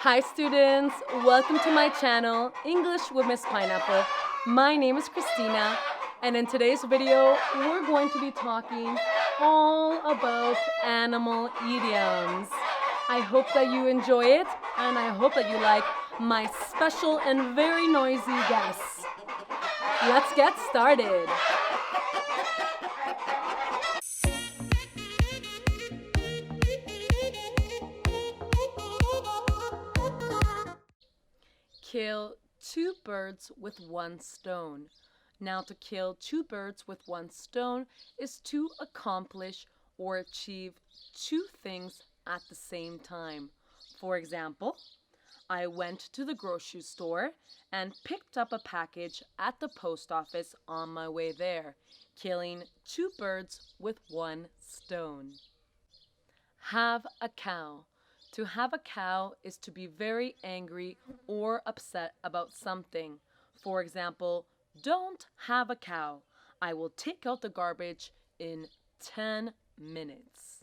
Hi students, welcome to my channel, English with Miss Pineapple. My name is Cristina, and in today's video, we're going to be talking all about animal idioms. I hope that you enjoy it, and I hope that you like my special and very noisy guests. Let's get started. Kill two birds with one stone. Now, to kill two birds with one stone is to accomplish or achieve two things at the same time. For example, I went to the grocery store and picked up a package at the post office on my way there, killing two birds with one stone. Have a cow. To have a cow is to be very angry or upset about something. For example, don't have a cow. I will take out the garbage in 10 minutes.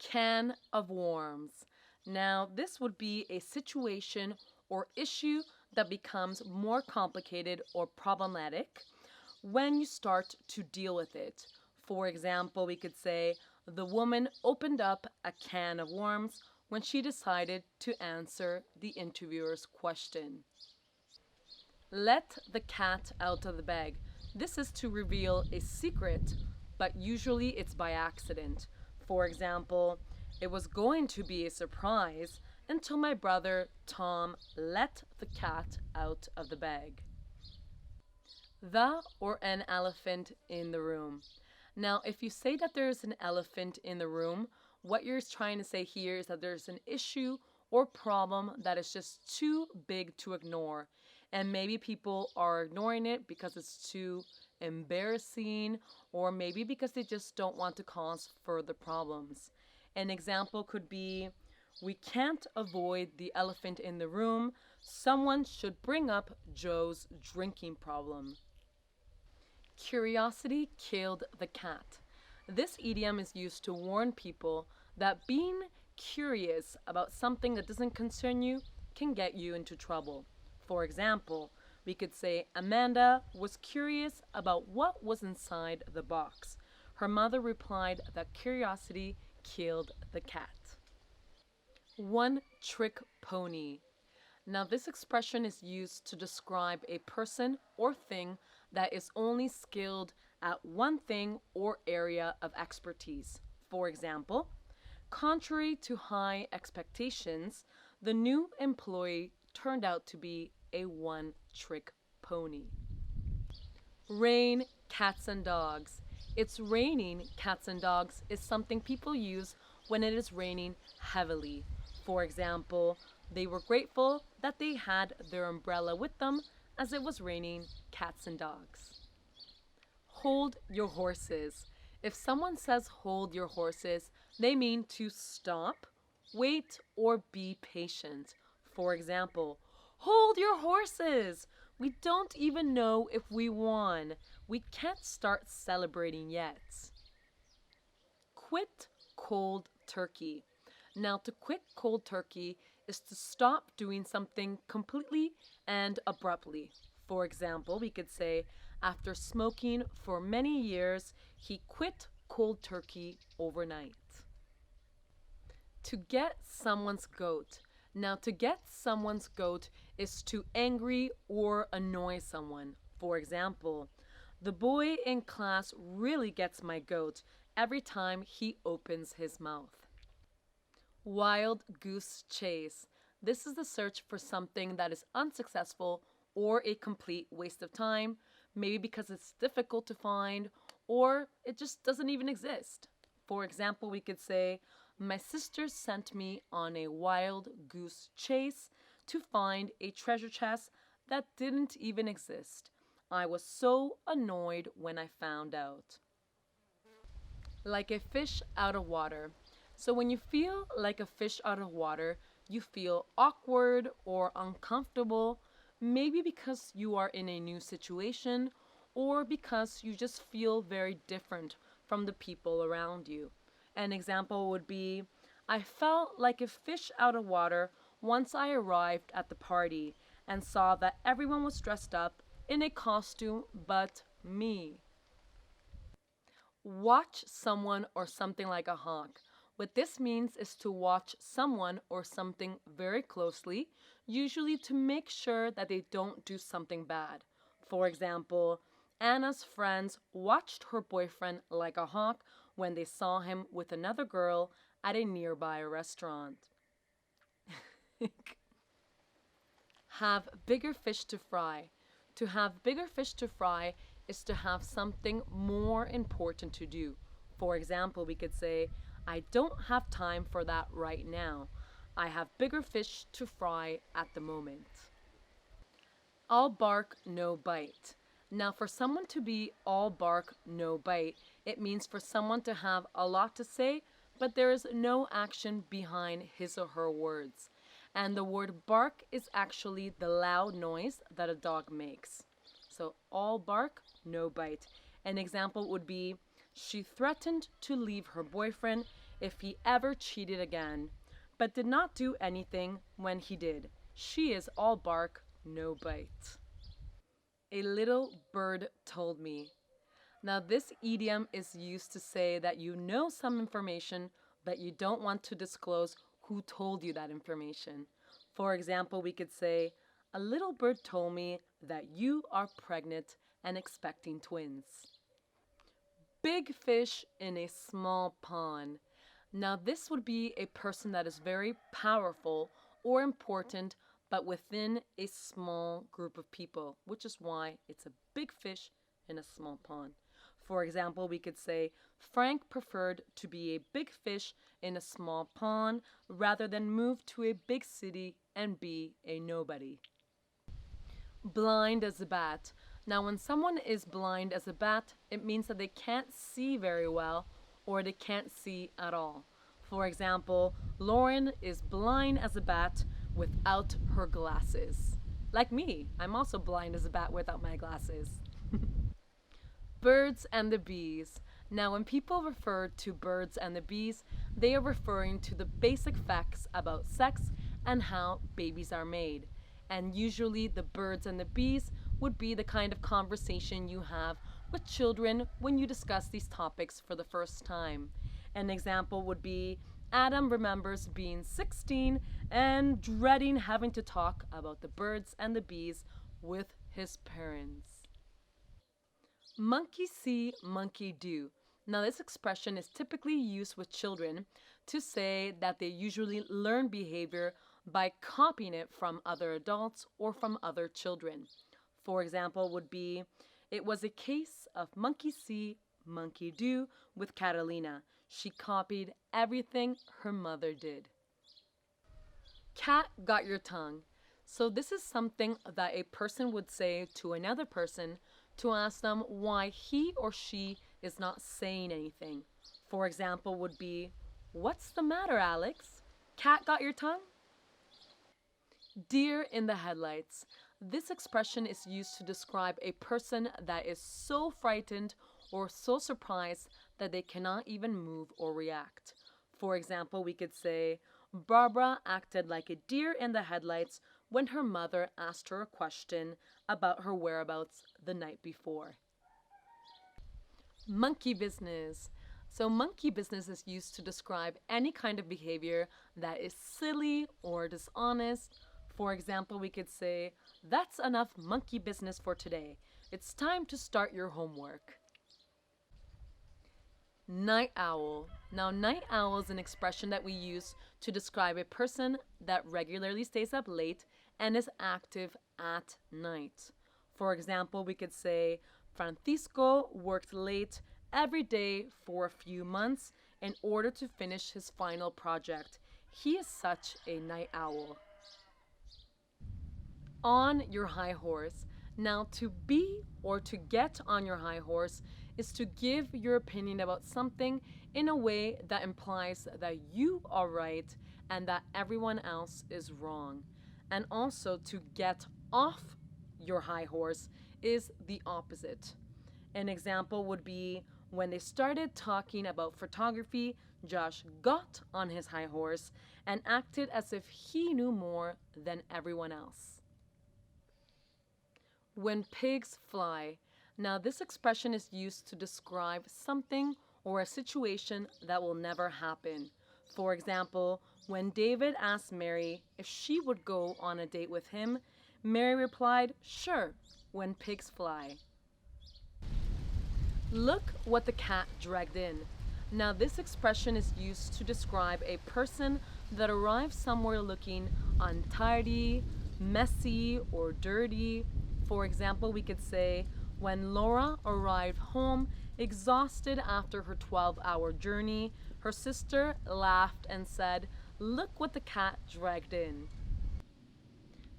Can of worms. Now, this would be a situation or issue that becomes more complicated or problematic when you start to deal with it. For example, we could say, the woman opened up a can of worms when she decided to answer the interviewer's question. Let the cat out of the bag. This is to reveal a secret, but usually it's by accident. For example, it was going to be a surprise until my brother Tom let the cat out of the bag. The or an elephant in the room. Now, if you say that there's an elephant in the room, what you're trying to say here is that there's an issue or problem that is just too big to ignore. And maybe people are ignoring it because it's too embarrassing, or maybe because they just don't want to cause further problems. An example could be, we can't avoid the elephant in the room. Someone should bring up Joe's drinking problem. Curiosity killed the cat. This idiom is used to warn people that being curious about something that doesn't concern you can get you into trouble. For example, we could say Amanda was curious about what was inside the box. Her mother replied that curiosity killed the cat. One trick pony. Now, this expression is used to describe a person or thing that is only skilled at one thing or area of expertise. For example, contrary to high expectations, the new employee turned out to be a one-trick pony. Rain, cats and dogs. It's raining cats and dogs is something people use when it is raining heavily. For example, they were grateful that they had their umbrella with them as it was raining cats and dogs. Hold your horses. If someone says hold your horses, they mean to stop, wait, or be patient. For example, hold your horses! We don't even know if we won. We can't start celebrating yet. Quit cold turkey. Now, to quit cold turkey is to stop doing something completely and abruptly. For example, we could say, after smoking for many years, he quit cold turkey overnight. To get someone's goat. Now, to get someone's goat is to angry or annoy someone. For example, the boy in class really gets my goat every time he opens his mouth. Wild goose chase. This is the search for something that is unsuccessful or a complete waste of time, maybe because it's difficult to find or it just doesn't even exist. For example, we could say, my sister sent me on a wild goose chase to find a treasure chest that didn't even exist. I was so annoyed when I found out. Like a fish out of water. So when you feel like a fish out of water, you feel awkward or uncomfortable, maybe because you are in a new situation or because you just feel very different from the people around you. An example would be, I felt like a fish out of water once I arrived at the party and saw that everyone was dressed up in a costume but me. Watch someone or something like a hawk. What this means is to watch someone or something very closely, usually to make sure that they don't do something bad. For example, Anna's friends watched her boyfriend like a hawk when they saw him with another girl at a nearby restaurant. Have bigger fish to fry. To have bigger fish to fry is to have something more important to do. For example, we could say, I don't have time for that right now. I have bigger fish to fry at the moment. All bark, no bite. Now, for someone to be all bark, no bite, it means for someone to have a lot to say, but there is no action behind his or her words. And the word bark is actually the loud noise that a dog makes. So, all bark, no bite. An example would be, she threatened to leave her boyfriend if he ever cheated again, but did not do anything when he did. She is all bark, no bite. A little bird told me. Now, this idiom is used to say that you know some information, but you don't want to disclose who told you that information. For example, we could say, a little bird told me that you are pregnant and expecting twins. Big fish in a small pond. Now, this would be a person that is very powerful or important, but within a small group of people, which is why it's a big fish in a small pond. For example, we could say, Frank preferred to be a big fish in a small pond rather than move to a big city and be a nobody. Blind as a bat. Now, when someone is blind as a bat, it means that they can't see very well or they can't see at all. For example, Lauren is blind as a bat without her glasses. Like me, I'm also blind as a bat without my glasses. Birds and the bees. Now, when people refer to birds and the bees, they are referring to the basic facts about sex and how babies are made. And usually, the birds and the bees would be the kind of conversation you have with children when you discuss these topics for the first time. An example would be Adam remembers being 16 and dreading having to talk about the birds and the bees with his parents. Monkey see, monkey do. Now, this expression is typically used with children to say that they usually learn behavior by copying it from other adults or from other children. For example, would be, it was a case of monkey see, monkey do with Catalina. She copied everything her mother did. Cat got your tongue. So this is something that a person would say to another person to ask them why he or she is not saying anything. For example, would be, what's the matter, Alex? Cat got your tongue? Deer in the headlights. This expression is used to describe a person that is so frightened or so surprised that they cannot even move or react. For example, we could say, Barbara acted like a deer in the headlights when her mother asked her a question about her whereabouts the night before. Monkey business. So monkey business is used to describe any kind of behavior that is silly or dishonest. For example, we could say, that's enough monkey business for today. It's time to start your homework. Night owl. Now, night owl is an expression that we use to describe a person that regularly stays up late and is active at night. For example, we could say, Francisco worked late every day for a few months in order to finish his final project. He is such a night owl. On your high horse. Now, to be or to get on your high horse is to give your opinion about something in a way that implies that you are right and that everyone else is wrong. And also, to get off your high horse is the opposite. An example would be when they started talking about photography, Josh got on his high horse and acted as if he knew more than everyone else. When pigs fly. Now, this expression is used to describe something or a situation that will never happen. For example, when David asked Mary if she would go on a date with him, Mary replied, "Sure, when pigs fly." Look what the cat dragged in. Now, this expression is used to describe a person that arrives somewhere looking untidy, messy, or dirty. For example, we could say, when Laura arrived home exhausted after her 12-hour journey, her sister laughed and said, "Look what the cat dragged in."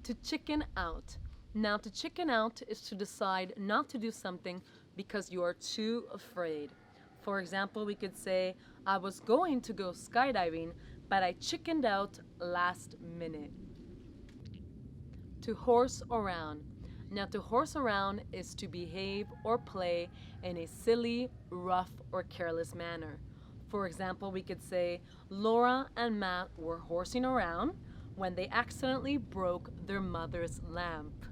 To chicken out. Now, to chicken out is to decide not to do something because you are too afraid. For example, we could say, "I was going to go skydiving, but I chickened out last minute." To horse around. Now, to horse around is to behave or play in a silly, rough, or careless manner. For example, we could say, Laura and Matt were horsing around when they accidentally broke their mother's lamp.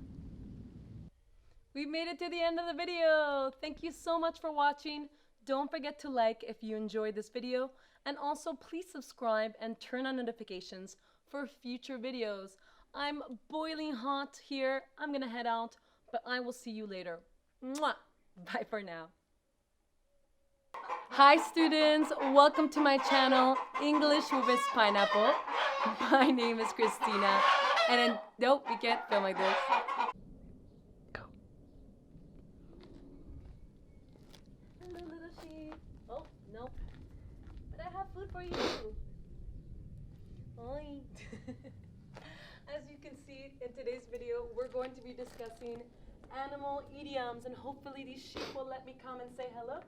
We made it to the end of the video. Thank you so much for watching. Don't forget to like if you enjoyed this video, and also please subscribe and turn on notifications for future videos. I'm boiling hot here. I'm gonna head out, but I will see you later. Mwah! Bye for now. Hi students, welcome to my channel, English with Miss Pineapple. My name is Cristina, and then, nope, we can't film like this. Go. Hello, little sheep. Oh, no. But I have food for you. Oi. As you can see in today's video, we're going to be discussing animal idioms, and hopefully these sheep will let me come and say hello.